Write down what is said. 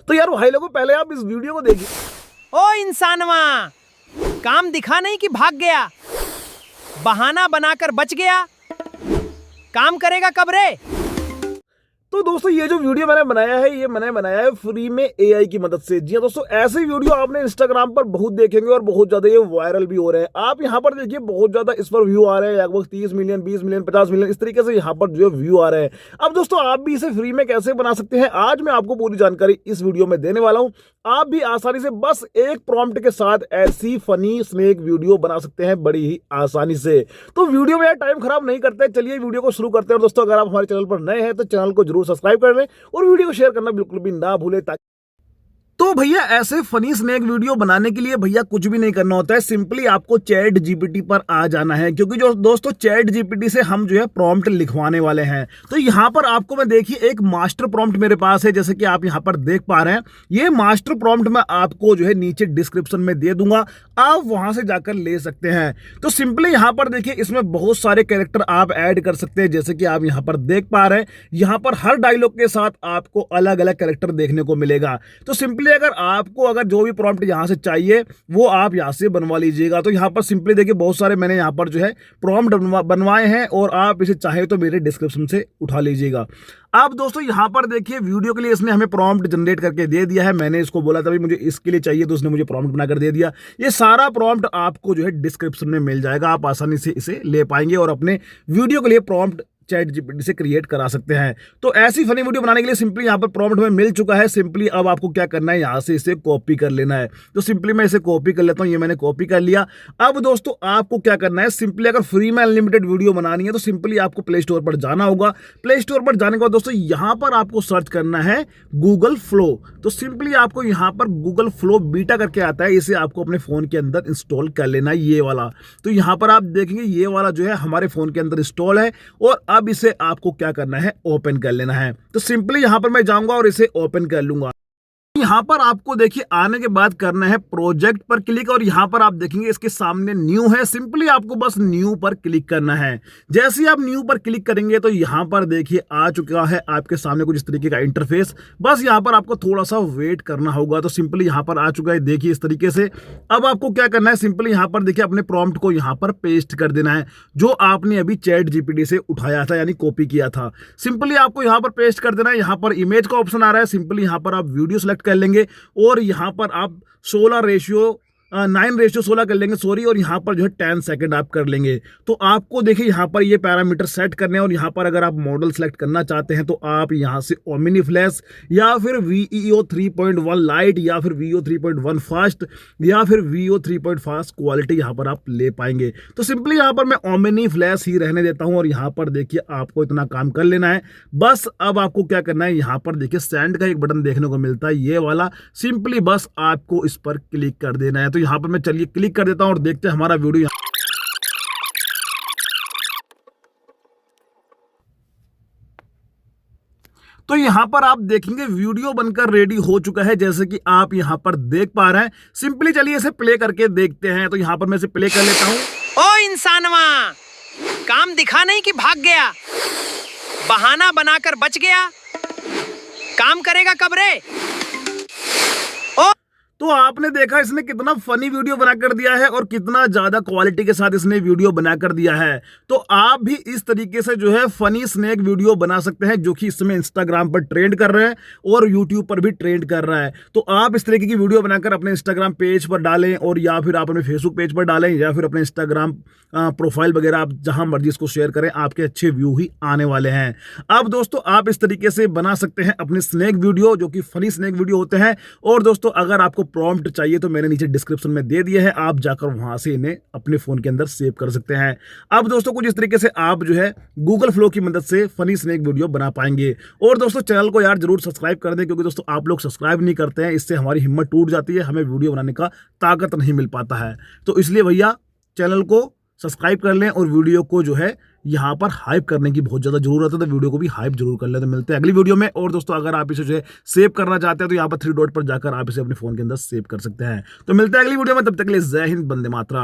तो यार भाई लोगों, पहले आप इस वीडियो को देखिए। ओ इंसानवा, काम दिखा नहीं कि भाग गया, बहाना बनाकर बच गया, काम करेगा कब रे। तो दोस्तों, ये जो वीडियो मैंने बनाया है, ये मैंने बनाया है फ्री में एआई की मदद से। जी हाँ दोस्तों, ऐसे वीडियो आपने इंस्टाग्राम पर बहुत देखेंगे और बहुत ज्यादा ये वायरल भी हो रहे हैं। आप यहाँ पर देखिए, बहुत ज्यादा इस पर व्यू आ रहे हैं, लगभग 30 मिलियन, 20 मिलियन, 50 मिलियन, इस तरीके से यहाँ पर जो है व्यू आ रहे हैं। अब दोस्तों, आप भी इसे फ्री में कैसे बना सकते हैं, आज मैं आपको पूरी जानकारी इस वीडियो में देने वाला हूँ। आप भी आसानी से बस एक प्रॉम्प्ट के साथ ऐसी फनी स्नेक वीडियो बना सकते हैं बड़ी ही आसानी से। तो वीडियो में यार टाइम खराब नहीं करते, चलिए वीडियो को शुरू करते हैं। और दोस्तों, अगर आप हमारे चैनल पर नए हैं तो चैनल को जरूर सब्सक्राइब कर लें और वीडियो को शेयर करना बिल्कुल भी ना भूलें। तो भैया, ऐसे फनी स्नेक वीडियो बनाने के लिए भैया कुछ भी नहीं करना होता है, सिंपली आपको चैट जीपीटी पर आ जाना है। क्योंकि जो दोस्तों, चैट जीपीटी से हम जो है प्रॉम्प्ट लिखवाने वाले हैं। तो यहाँ पर आपको मैं देखिए, एक मास्टर प्रॉम्प्ट मेरे पास है, जैसे कि आप यहाँ पर देख पा रहे हैं। ये मास्टर प्रॉम्प्ट मैं आपको जो है नीचे डिस्क्रिप्शन में दे दूंगा, आप वहां से जाकर ले सकते हैं। तो सिंपली यहाँ पर देखिए, इसमें बहुत सारे कैरेक्टर आप ऐड कर सकते हैं, जैसे कि आप यहाँ पर देख पा रहे हैं। यहाँ पर हर डायलॉग के साथ आपको अलग अलग कैरेक्टर देखने को मिलेगा। तो सिंपली अगर जो भी प्रॉम्प्ट यहां से चाहिए वो आप यहां से बनवा लीजिएगा। तो यहां पर सिंपली देखिए, बहुत सारे मैंने यहां पर जो है प्रॉम्प्ट बनवाए हैं और आप इसे चाहे तो मेरे डिस्क्रिप्शन से उठा लीजिएगा। अब दोस्तों, यहां पर देखिए, वीडियो के लिए इसने हमें प्रॉम्प्ट जनरेट करके दे दिया है। मैंने इसको बोला था भाई मुझे इसके लिए चाहिए, तो उसने मुझे प्रॉम्प्ट बनाकर दे दिया। ये सारा प्रॉम्प्ट आपको जो है डिस्क्रिप्शन में मिल जाएगा, आप आसानी से इसे ले पाएंगे और अपने वीडियो के लिए प्रॉम्प्ट चैट जीपीटी से क्रिएट करा सकते हैं। तो ऐसी फनी वीडियो बनाने के लिए सिंपली यहाँ पर प्रॉम्प्ट में मिल चुका है। सिंपली अब आपको क्या करना है, यहाँ से इसे कॉपी कर लेना है। तो सिंपली मैं इसे कॉपी कर लेता हूँ, ये मैंने कॉपी कर लिया। अब दोस्तों, आपको क्या करना है, सिंपली अगर फ्री में अनलिमिटेड वीडियो बनानी है तो सिंपली आपको प्ले स्टोर पर जाना होगा। प्ले स्टोर पर जाने के बाद दोस्तों, यहाँ पर आपको सर्च करना है गूगल फ्लो। तो सिंपली आपको यहाँ पर गूगल फ्लो बीटा करके आता है, इसे आपको अपने फोन के अंदर इंस्टॉल कर लेना है, ये वाला। तो यहाँ पर आप देखेंगे ये वाला जो है हमारे फोन के अंदर इंस्टॉल है और अब इसे आपको क्या करना है, ओपन कर लेना है। तो सिंपली यहां पर मैं जाऊंगा और इसे ओपन कर लूंगा। यहां पर आपको देखिए, आने के बाद करना है प्रोजेक्ट पर क्लिक और यहां पर आप देखेंगे इसके सामने न्यू है। सिंपली आपको बस न्यू पर क्लिक करना है। जैसे ही आप न्यू पर क्लिक करेंगे तो यहां पर देखिए आ चुका है आपके सामने कुछ इस तरीके का इंटरफेस। बस यहां पर आपको थोड़ा सा वेट करना होगा। तो सिंपली यहां पर आ चुका है, देखिए इस तरीके से। अब आपको क्या करना है, सिंपली यहां पर देखिए अपने प्रॉम्प्ट को यहां पर पेस्ट कर देना है, जो आपने अभी चैट जीपीटी से उठाया था, यानी कॉपी किया था। सिंपली आपको यहां पर पेस्ट कर देना है। यहां पर इमेज का ऑप्शन आ रहा है, सिंपली यहां पर आप वीडियो सेलेक्ट कर लेंगे और यहां पर आप 9:16 कर लेंगे, सॉरी। और यहां पर जो है 10 सेकंड आप कर लेंगे। तो आपको देखिए यहां पर ये पैरामीटर सेट करने हैं और यहां पर अगर आप मॉडल सेलेक्ट करना चाहते हैं तो आप यहां से ओमिनी फ्लैश या फिर VEO 3.1 लाइट या फिर VEO 3.1 फास्ट या फिर VEO 3.5 फास्ट क्वालिटी यहां पर आप ले पाएंगे। तो सिंपली यहां पर मैं ओमिनी फ्लैश ही रहने देता हूं और यहां पर देखिए आपको इतना काम कर लेना है बस। अब आपको क्या करना है, यहां पर देखिए सेंड का एक बटन देखने को मिलता है, ये वाला। सिंपली बस आपको इस पर क्लिक कर देना है। तो यहां पर मैं चलिए क्लिक कर देता हूं और देखते हैं हमारा वीडियो। तो यहां पर आप देखेंगे वीडियो बनकर रेडी हो चुका है, जैसे कि आप यहां पर देख पा रहे हैं। सिंपली चलिए इसे प्ले करके देखते हैं। तो यहां पर मैं इसे प्ले कर लेता हूं। ओ इंसानवा, काम दिखा नहीं कि भाग गया, बहाना बनाकर बच गया, काम करेगा कब रे। तो आपने देखा इसने कितना फनी वीडियो बनाकर दिया है और कितना ज्यादा क्वालिटी के साथ इसने वीडियो बनाकर दिया है। तो आप भी इस तरीके से जो है फनी स्नेक वीडियो बना सकते हैं, जो कि इस समय इंस्टाग्राम पर ट्रेंड कर रहे हैं और यूट्यूब पर भी ट्रेंड कर रहा है। तो आप इस तरीके की वीडियो बनाकर अपने इंस्टाग्राम पेज पर डालें और या फिर आप अपने फेसबुक पेज पर डालें या फिर अपने इंस्टाग्राम प्रोफाइल वगैरह आप जहां मर्जी इसको शेयर करें, आपके अच्छे व्यू ही आने वाले हैं। अब दोस्तों, आप इस तरीके से बना सकते हैं अपने स्नेक वीडियो, जो कि फनी स्नेक वीडियो होते हैं। और दोस्तों, अगर आपको प्रॉम्प्ट चाहिए तो मैंने नीचे डिस्क्रिप्शन में दे दिए हैं, आप जाकर वहां से इन्हें अपने फोन के अंदर सेव कर सकते हैं। अब दोस्तों, कुछ इस तरीके से आप जो है गूगल फ्लो की मदद से फनी स्नेक वीडियो बना पाएंगे। और दोस्तों, चैनल को यार जरूर सब्सक्राइब कर दें, क्योंकि दोस्तों आप लोग सब्सक्राइब नहीं करते हैं, इससे हमारी हिम्मत टूट जाती है, हमें वीडियो बनाने का ताकत नहीं मिल पाता है। तो इसलिए भैया चैनल को सब्सक्राइब कर लें और वीडियो को जो है यहाँ पर हाइप करने की बहुत ज़्यादा जरूरत है, तो वीडियो को भी हाइप जरूर कर लें। तो मिलते हैं अगली वीडियो में। और दोस्तों, अगर आप इसे जो है सेव करना चाहते हैं तो यहाँ पर 3 डॉट पर जाकर आप इसे अपने फोन के अंदर सेव कर सकते हैं। तो मिलते हैं अगली वीडियो में, तब तक के लिए जय हिंद, वंदे मातरम।